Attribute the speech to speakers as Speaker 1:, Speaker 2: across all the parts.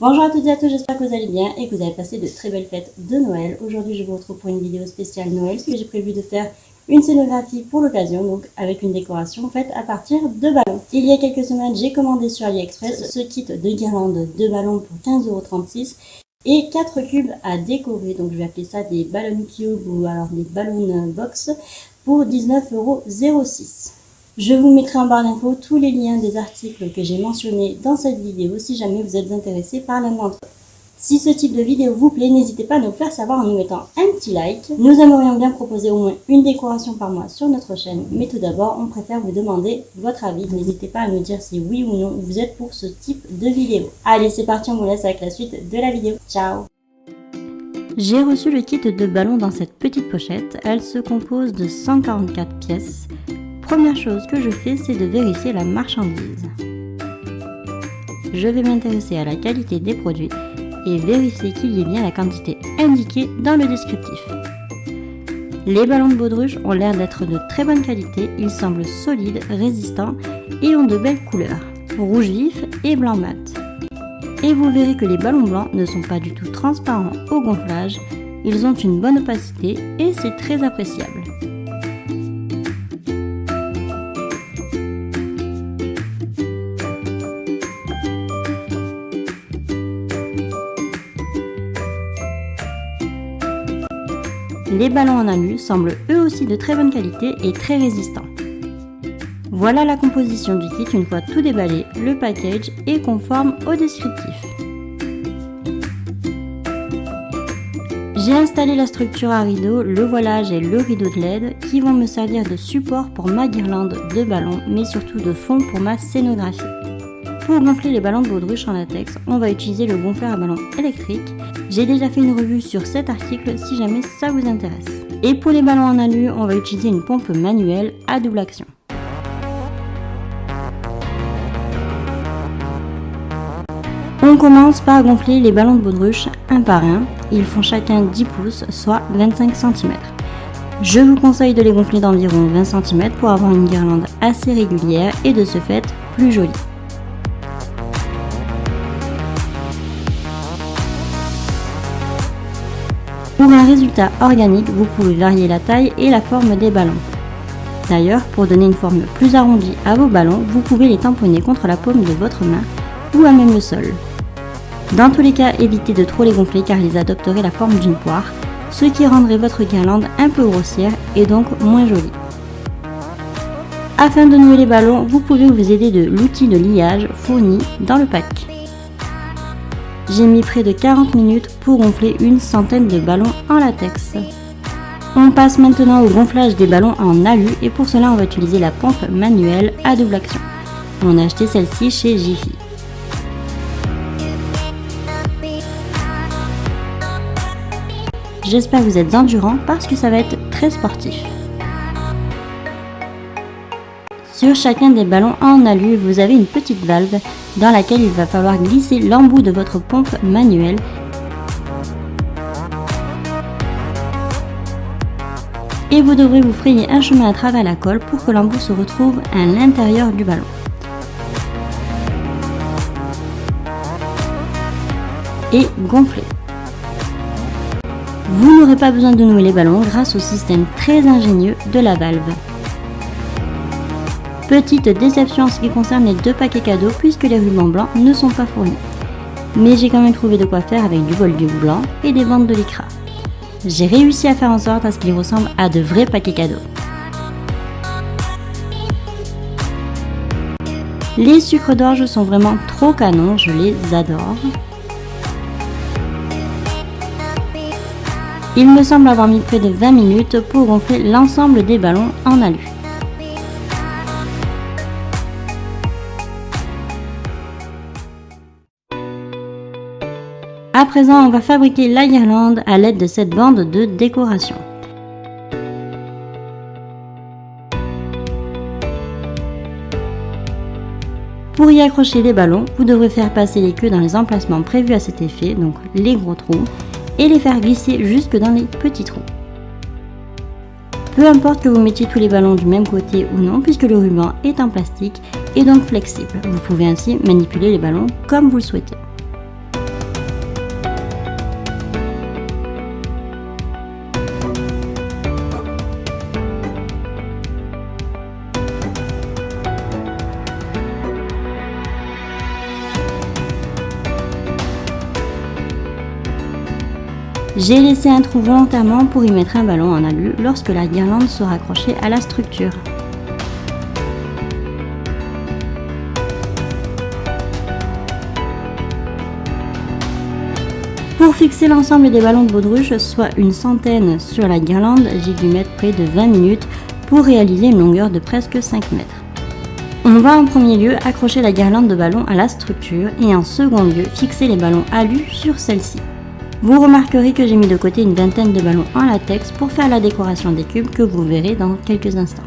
Speaker 1: Bonjour à toutes et à tous, j'espère que vous allez bien et que vous avez passé de très belles fêtes de Noël. Aujourd'hui, je vous retrouve pour une vidéo spéciale Noël, parce que j'ai prévu de faire une scénographie pour l'occasion, donc avec une décoration faite à partir de ballons. Il y a quelques semaines, j'ai commandé sur AliExpress ce kit de guirlande de ballons pour 15,36 € et 4 cubes à décorer, donc je vais appeler ça des ballon cubes ou alors des ballon box pour 19,06 €. Je vous mettrai en barre d'infos tous les liens des articles que j'ai mentionnés dans cette vidéo si jamais vous êtes intéressé par l'un d'entre eux. Si ce type de vidéo vous plaît, n'hésitez pas à nous le faire savoir en nous mettant un petit like. Nous aimerions bien proposer au moins une décoration par mois sur notre chaîne, mais tout d'abord, on préfère vous demander votre avis. N'hésitez pas à nous dire si oui ou non vous êtes pour ce type de vidéo. Allez, c'est parti, on vous laisse avec la suite de la vidéo. Ciao! J'ai reçu le kit de ballons dans cette petite pochette. Elle se compose de 144 pièces. Première chose que je fais, c'est de vérifier la marchandise. Je vais m'intéresser à la qualité des produits et vérifier qu'il y ait bien la quantité indiquée dans le descriptif. Les ballons de baudruche ont l'air d'être de très bonne qualité, ils semblent solides, résistants et ont de belles couleurs, rouge vif et blanc mat. Et vous verrez que les ballons blancs ne sont pas du tout transparents au gonflage, ils ont une bonne opacité et c'est très appréciable. Les ballons en alu semblent eux aussi de très bonne qualité et très résistants. Voilà la composition du kit une fois tout déballé, le package est conforme au descriptif. J'ai installé la structure à rideau, le voilage et le rideau de LED qui vont me servir de support pour ma guirlande de ballons mais surtout de fond pour ma scénographie. Pour gonfler les ballons de baudruche en latex, on va utiliser le gonfleur à ballon électrique. J'ai déjà fait une revue sur cet article si jamais ça vous intéresse. Et pour les ballons en alu, on va utiliser une pompe manuelle à double action. On commence par gonfler les ballons de baudruche un par un. Ils font chacun 10 pouces, soit 25 cm. Je vous conseille de les gonfler d'environ 20 cm pour avoir une guirlande assez régulière et de ce fait plus jolie. Pour un résultat organique, vous pouvez varier la taille et la forme des ballons. D'ailleurs, pour donner une forme plus arrondie à vos ballons, vous pouvez les tamponner contre la paume de votre main ou à même le sol. Dans tous les cas, évitez de trop les gonfler car ils adopteraient la forme d'une poire, ce qui rendrait votre guirlande un peu grossière et donc moins jolie. Afin de nouer les ballons, vous pouvez vous aider de l'outil de liage fourni dans le pack. J'ai mis près de 40 minutes pour gonfler une centaine de ballons en latex. On passe maintenant au gonflage des ballons en alu et pour cela on va utiliser la pompe manuelle à double action. On a acheté celle-ci chez Jiffy. J'espère que vous êtes endurants parce que ça va être très sportif. Sur chacun des ballons en alu, vous avez une petite valve dans laquelle il va falloir glisser l'embout de votre pompe manuelle. Et vous devrez vous frayer un chemin à travers la colle pour que l'embout se retrouve à l'intérieur du ballon. Et gonfler. Vous n'aurez pas besoin de nouer les ballons grâce au système très ingénieux de la valve. Petite déception en ce qui concerne les deux paquets cadeaux puisque les rubans blancs ne sont pas fournis. Mais j'ai quand même trouvé de quoi faire avec du Bolduc blanc et des bandes de lycra. J'ai réussi à faire en sorte à ce qu'ils ressemblent à de vrais paquets cadeaux. Les sucres d'orge sont vraiment trop canons, je les adore. Il me semble avoir mis près de 20 minutes pour gonfler l'ensemble des ballons en alu. À présent, on va fabriquer la guirlande à l'aide de cette bande de décoration. Pour y accrocher les ballons, vous devrez faire passer les queues dans les emplacements prévus à cet effet, donc les gros trous, et les faire glisser jusque dans les petits trous. Peu importe que vous mettiez tous les ballons du même côté ou non, puisque le ruban est en plastique et donc flexible. Vous pouvez ainsi manipuler les ballons comme vous le souhaitez. J'ai laissé un trou volontairement pour y mettre un ballon en alu lorsque la guirlande sera accrochée à la structure. Pour fixer l'ensemble des ballons de baudruche, soit une centaine sur la guirlande, j'ai dû mettre près de 20 minutes pour réaliser une longueur de presque 5 mètres. On va en premier lieu accrocher la guirlande de ballons à la structure et en second lieu fixer les ballons alu sur celle-ci. Vous remarquerez que j'ai mis de côté une vingtaine de ballons en latex pour faire la décoration des cubes que vous verrez dans quelques instants.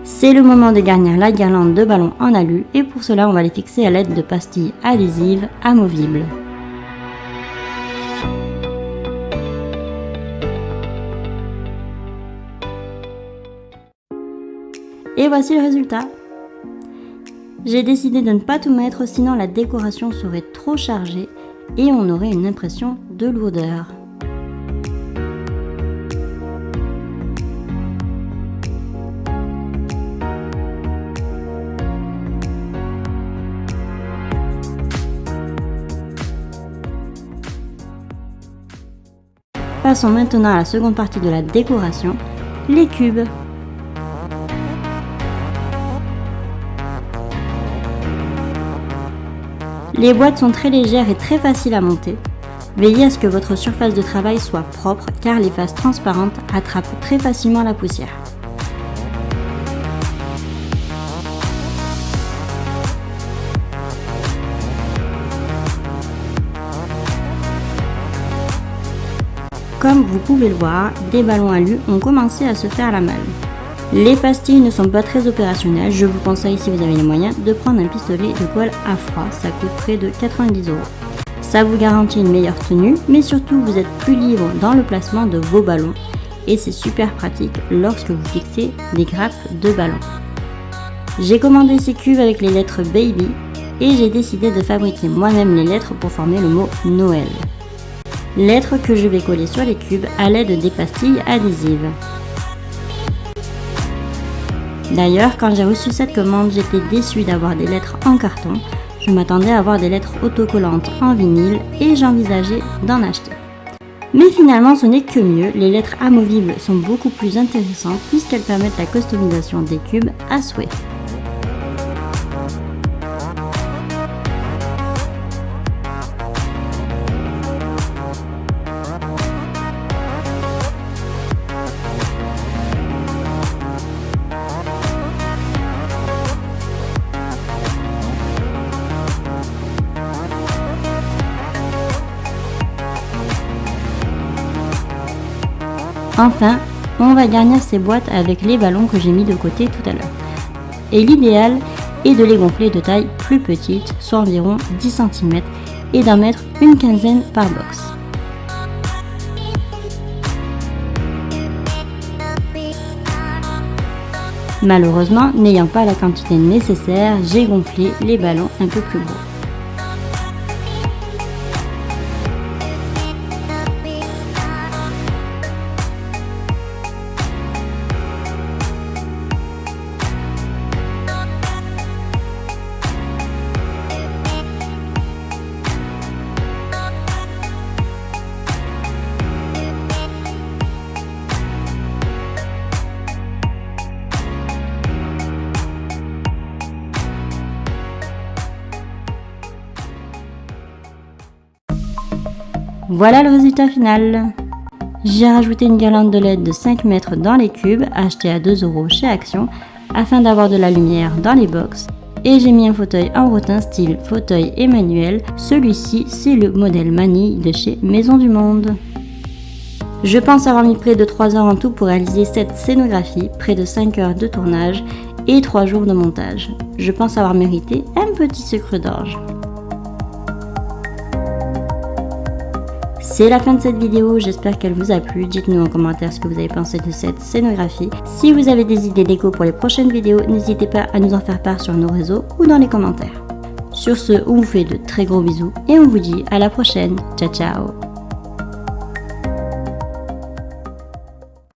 Speaker 1: C'est le moment de garnir la guirlande de ballons en alu et pour cela on va les fixer à l'aide de pastilles adhésives amovibles. Et voici le résultat. J'ai décidé de ne pas tout mettre sinon la décoration serait trop chargée et on aurait une impression de lourdeur. Passons maintenant à la seconde partie de la décoration, les cubes. Les boîtes sont très légères et très faciles à monter. Veillez à ce que votre surface de travail soit propre car les faces transparentes attrapent très facilement la poussière. Comme vous pouvez le voir, des ballons alu ont commencé à se faire à la malle. Les pastilles ne sont pas très opérationnelles, je vous conseille si vous avez les moyens de prendre un pistolet de colle à froid, ça coûte près de 90 €. Ça vous garantit une meilleure tenue, mais surtout vous êtes plus libre dans le placement de vos ballons et c'est super pratique lorsque vous fixez des grappes de ballons. J'ai commandé ces cubes avec les lettres Baby et j'ai décidé de fabriquer moi-même les lettres pour former le mot Noël. Lettres que je vais coller sur les cubes à l'aide des pastilles adhésives. D'ailleurs, quand j'ai reçu cette commande, j'étais déçue d'avoir des lettres en carton. Je m'attendais à avoir des lettres autocollantes en vinyle et j'envisageais d'en acheter. Mais finalement, ce n'est que mieux, les lettres amovibles sont beaucoup plus intéressantes puisqu'elles permettent la customisation des cubes à souhait. Enfin, on va garnir ces boîtes avec les ballons que j'ai mis de côté tout à l'heure. Et l'idéal est de les gonfler de taille plus petite, soit environ 10 cm, et d'en mettre une quinzaine par box. Malheureusement, n'ayant pas la quantité nécessaire, j'ai gonflé les ballons un peu plus gros. Voilà le résultat final. J'ai rajouté une guirlande de LED de 5 mètres dans les cubes, achetée à 2 € chez Action, afin d'avoir de la lumière dans les box. Et j'ai mis un fauteuil en rotin style fauteuil Emmanuel, celui-ci c'est le modèle Manille de chez Maison du Monde. Je pense avoir mis près de 3 heures en tout pour réaliser cette scénographie, près de 5 heures de tournage et 3 jours de montage. Je pense avoir mérité un petit sucre d'orge. C'est la fin de cette vidéo, j'espère qu'elle vous a plu. Dites-nous en commentaire ce que vous avez pensé de cette scénographie. Si vous avez des idées déco pour les prochaines vidéos, n'hésitez pas à nous en faire part sur nos réseaux ou dans les commentaires. Sur ce, on vous fait de très gros bisous et on vous dit à la prochaine. Ciao ciao.